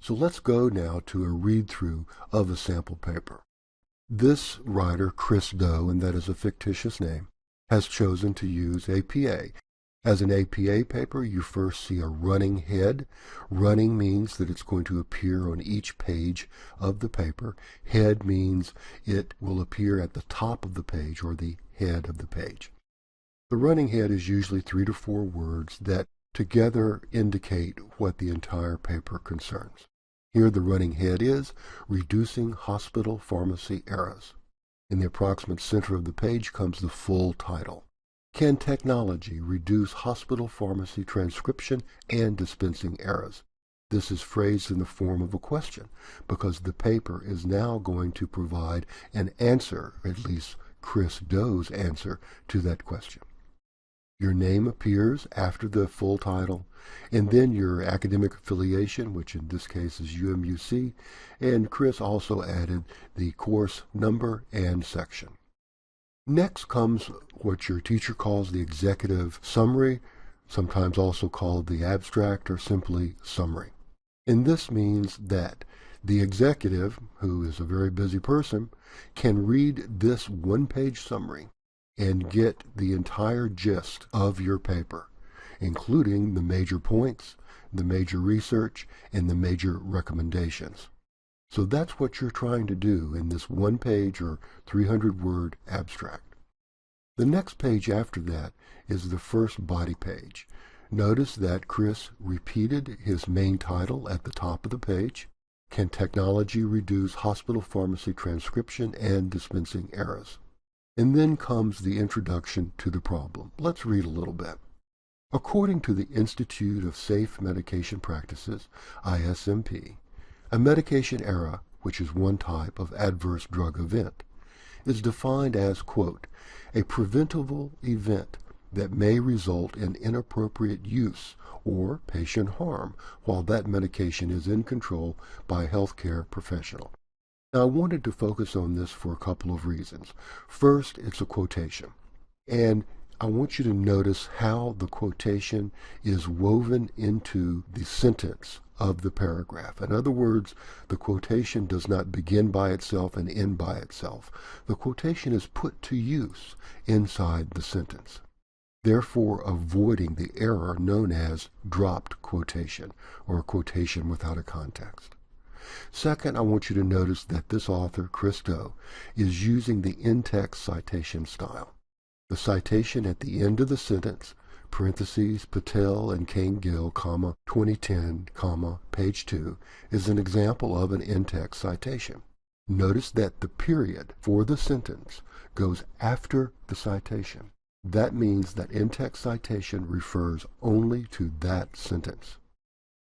So let's go now to a read-through of a sample paper. This writer, Chris Doe, and that is a fictitious name, has chosen to use APA. As an APA paper, you first see a running head. Running means that it's going to appear on each page of the paper. Head means it will appear at the top of the page or the head of the page. The running head is usually 3 to 4 words that together indicate what the entire paper concerns. Here the running head is Reducing Hospital Pharmacy Errors. In the approximate center of the page comes the full title. Can technology reduce hospital pharmacy transcription and dispensing errors? This is phrased in the form of a question because the paper is now going to provide an answer, at least Chris Doe's answer, to that question. Your name appears after the full title, and then your academic affiliation, which in this case is UMUC, and Chris also added the course number and section. Next comes what your teacher calls the executive summary, sometimes also called the abstract or simply summary. And this means that the executive, who is a very busy person, can read this one-page summary and get the entire gist of your paper, including the major points, the major research, and the major recommendations. So that's what you're trying to do in this one-page or 300-word abstract. The next page after that is the first body page. Notice that Chris repeated his main title at the top of the page. Can technology reduce hospital pharmacy transcription and dispensing errors? And then comes the introduction to the problem. Let's read a little bit. According to the Institute of Safe Medication Practices, ISMP, a medication error, which is one type of adverse drug event, is defined as, quote, a preventable event that may result in inappropriate use or patient harm while that medication is in control by a healthcare professional. Now, I wanted to focus on this for a couple of reasons. First, it's a quotation, and I want you to notice how the quotation is woven into the sentence of the paragraph. In other words, the quotation does not begin by itself and end by itself. The quotation is put to use inside the sentence, therefore avoiding the error known as dropped quotation or a quotation without a context. Second, I want you to notice that this author, Chris Doe, is using the in-text citation style. The citation at the end of the sentence, parentheses, Patel and Kane-Gill, 2010, page 2, is an example of an in-text citation. Notice that the period for the sentence goes after the citation. That means that in-text citation refers only to that sentence.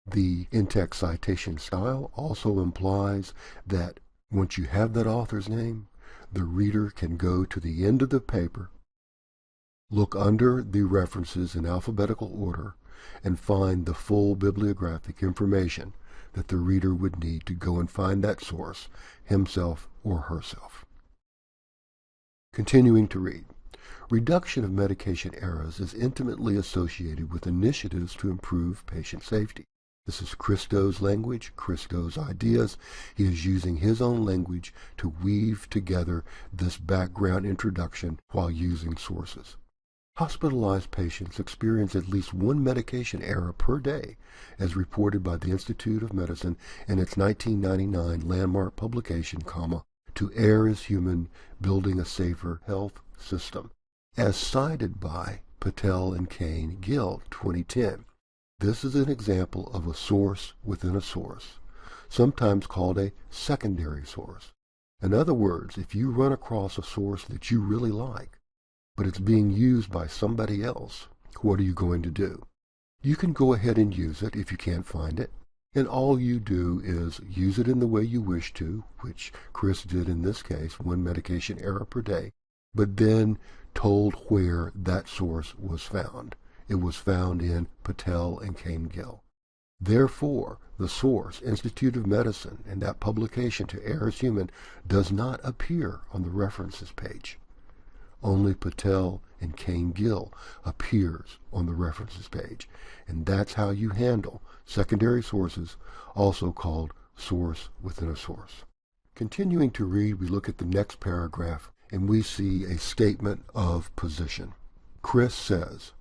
The in-text citation style also implies that once you have that author's name, the reader can go to the end of the paper, look under the references in alphabetical order, and find the full bibliographic information that the reader would need to go and find that source, himself or herself. Continuing to read. Reduction of medication errors is intimately associated with initiatives to improve patient safety. This is Chris Doe's language, Chris Doe's ideas. He is using his own language to weave together this background introduction while using sources. Hospitalized patients experience at least one medication error per day, as reported by the Institute of Medicine in its 1999 landmark publication, To Err is Human, Building a Safer Health System, as cited by Patel and Kane-Gill, 2010. This is an example of a source within a source, sometimes called a secondary source. In other words, if you run across a source that you really like, but it's being used by somebody else, what are you going to do? You can go ahead and use it if you can't find it, and all you do is use it in the way you wish to, which Chris did in this case, one medication error per day, but then told where that source was found. It was found in Patel and Kane-Gill. Therefore, the source, Institute of Medicine, and that publication, To Err is Human, does not appear on the references page. only Patel and Kane Gill appears on the references page. And that's how you handle secondary sources, also called source within a source. Continuing to read, we look at the next paragraph and we see a statement of position. Chris says,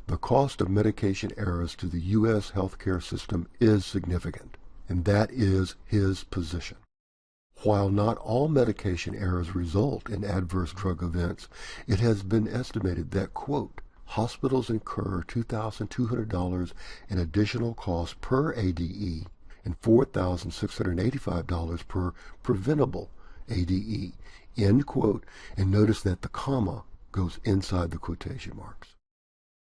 the cost of medication errors to the U.S. healthcare system is significant, and that is his position. While not all medication errors result in adverse drug events, it has been estimated that, quote, hospitals incur $2,200 in additional costs per ADE and $4,685 per preventable ADE, end quote, and notice that the comma goes inside the quotation marks,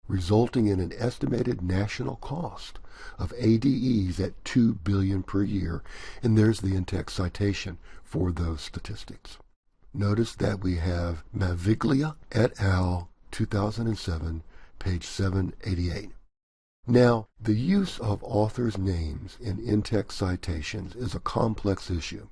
resulting in an estimated national cost of ADEs at $2 billion per year, and there's the in-text citation for those statistics. Notice that we have Maviglia et al. 2007, page 788. Now, the use of authors' names in in-text citations is a complex issue.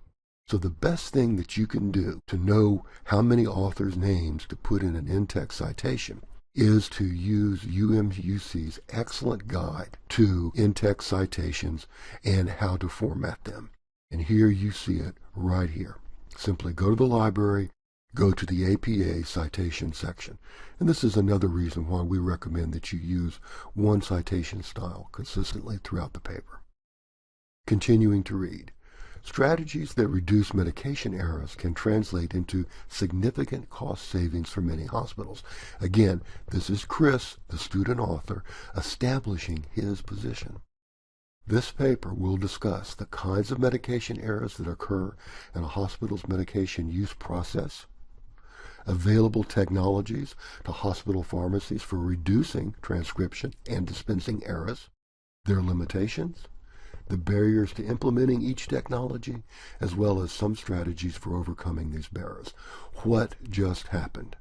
So the best thing that you can do to know how many authors' names to put in an in-text citation is to use UMUC's excellent guide to in-text citations and how to format them. And here you see it right here. Simply go to the library, go to the APA citation section. And this is another reason why we recommend that you use one citation style consistently throughout the paper. Continuing to read. Strategies that reduce medication errors can translate into significant cost savings for many hospitals. Again, this is Chris, the student author, establishing his position. This paper will discuss the kinds of medication errors that occur in a hospital's medication use process, available technologies to hospital pharmacies for reducing transcription and dispensing errors, their limitations, the barriers to implementing each technology, as well as some strategies for overcoming these barriers. What just happened?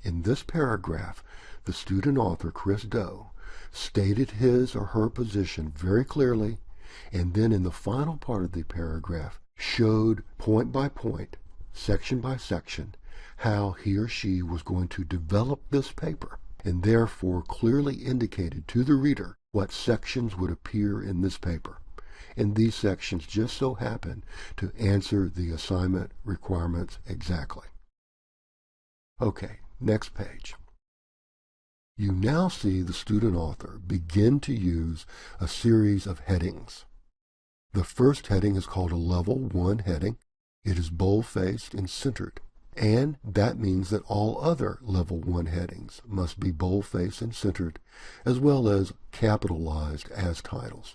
In this paragraph, the student author, Chris Doe, stated his or her position very clearly, and then in the final part of the paragraph, showed point by point, section by section, how he or she was going to develop this paper, and therefore clearly indicated to the reader what sections would appear in this paper. And these sections just so happen to answer the assignment requirements exactly. Okay, next page. You now see the student author begin to use a series of headings. The first heading is called a Level 1 heading. It is bold-faced and centered, and that means that all other Level 1 headings must be bold-faced and centered, as well as capitalized as titles.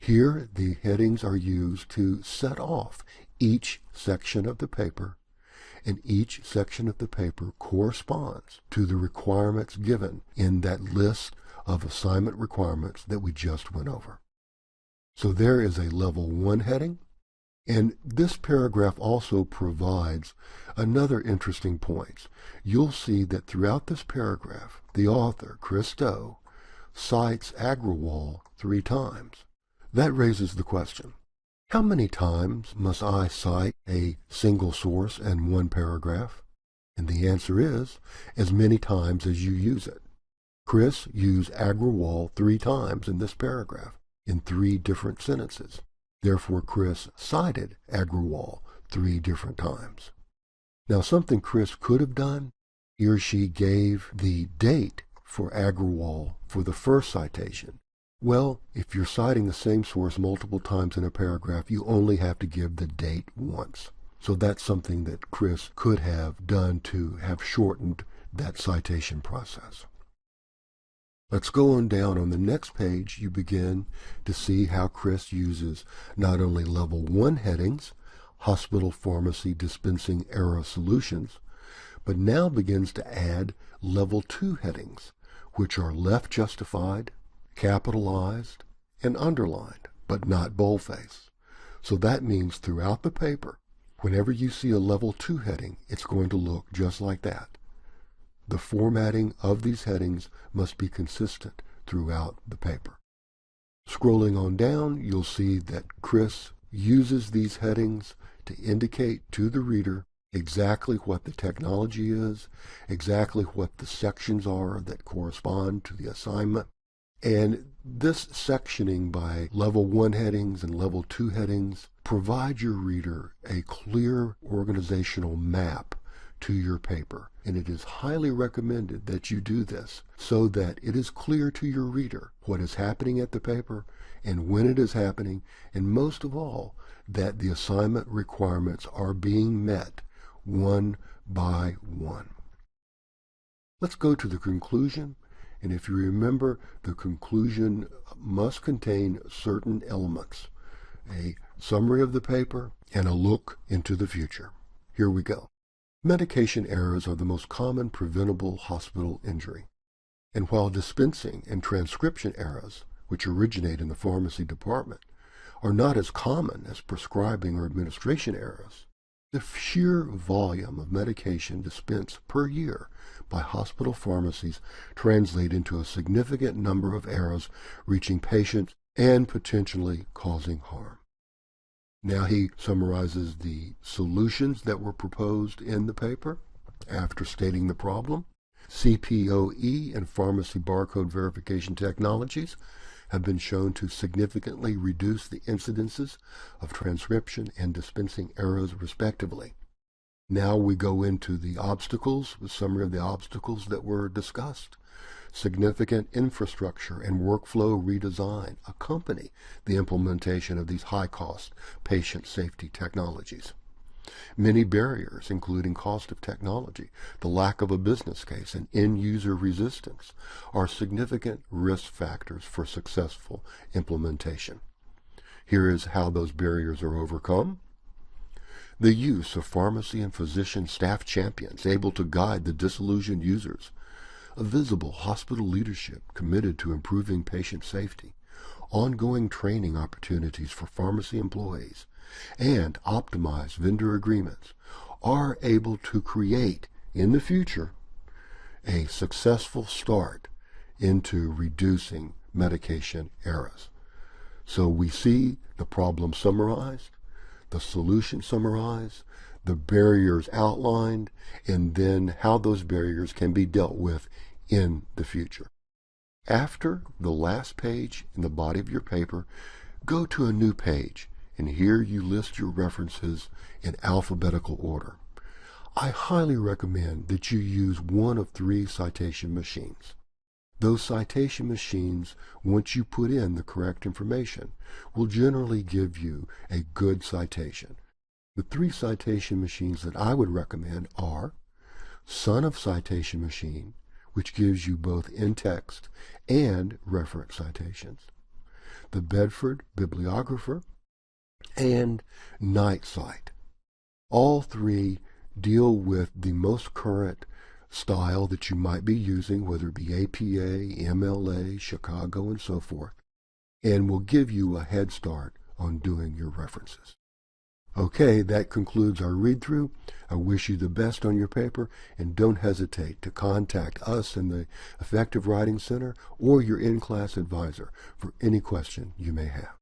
Here, the headings are used to set off each section of the paper, and each section of the paper corresponds to the requirements given in that list of assignment requirements that we just went over. So there is a Level 1 heading, and this paragraph also provides another interesting point. You'll see that throughout this paragraph, the author, Chris Doe, cites Agrawal 3 times. That raises the question, how many times must I cite a single source in one paragraph? And the answer is, as many times as you use it. Chris used Agrawal 3 times in this paragraph, in 3 different sentences. Therefore, Chris cited Agrawal 3 different times. Now, something Chris could have done, he or she gave the date for Agrawal for the first citation. Well, if you're citing the same source multiple times in a paragraph, you only have to give the date once. So that's something that Chris could have done to have shortened that citation process. Let's go on down. On the next page, you begin to see how Chris uses not only Level 1 headings, hospital pharmacy dispensing error solutions, but now begins to add Level 2 headings, which are left justified, capitalized, and underlined, but not boldface. So that means throughout the paper, whenever you see a Level 2 heading, it's going to look just like that. The formatting of these headings must be consistent throughout the paper. Scrolling on down, you'll see that Chris uses these headings to indicate to the reader exactly what the technology is, exactly what the sections are that correspond to the assignment. And this sectioning by level 1 headings and level 2 headings provide your reader a clear organizational map to your paper. And it is highly recommended that you do this so that it is clear to your reader what is happening at the paper and when it is happening, and most of all, that the assignment requirements are being met one by one. Let's go to the conclusion. And if you remember, the conclusion must contain certain elements: a summary of the paper and a look into the future. Here we go. Medication errors are the most common preventable hospital injury. And while dispensing and transcription errors, which originate in the pharmacy department, are not as common as prescribing or administration errors, the sheer volume of medication dispensed per year by hospital pharmacies translate into a significant number of errors reaching patients and potentially causing harm. Now he summarizes the solutions that were proposed in the paper after stating the problem. CPOE and pharmacy barcode verification technologies have been shown to significantly reduce the incidences of transcription and dispensing errors respectively. Now we go into the obstacles, a summary of the obstacles that were discussed. Significant infrastructure and workflow redesign accompany the implementation of these high-cost patient safety technologies. Many barriers, including cost of technology, the lack of a business case, and end-user resistance, are significant risk factors for successful implementation. Here is how those barriers are overcome. The use of pharmacy and physician staff champions able to guide the disillusioned users, a visible hospital leadership committed to improving patient safety, ongoing training opportunities for pharmacy employees, and optimized vendor agreements are able to create, in the future, a successful start into reducing medication errors. So we see the problem summarized, the solution summarized, the barriers outlined, and then how those barriers can be dealt with in the future. After the last page in the body of your paper, go to a new page, and here you list your references in alphabetical order. I highly recommend that you use one of 3 citation machines. Those citation machines, once you put in the correct information, will generally give you a good citation. The 3 citation machines that I would recommend are Son of Citation Machine, which gives you both in-text and reference citations, the Bedford Bibliographer, and Night Cite. All 3 deal with the most current style that you might be using, whether it be APA, MLA, Chicago, and so forth, and will give you a head start on doing your references. Okay, that concludes our read-through. I wish you the best on your paper, and don't hesitate to contact us in the Effective Writing Center or your in-class advisor for any question you may have.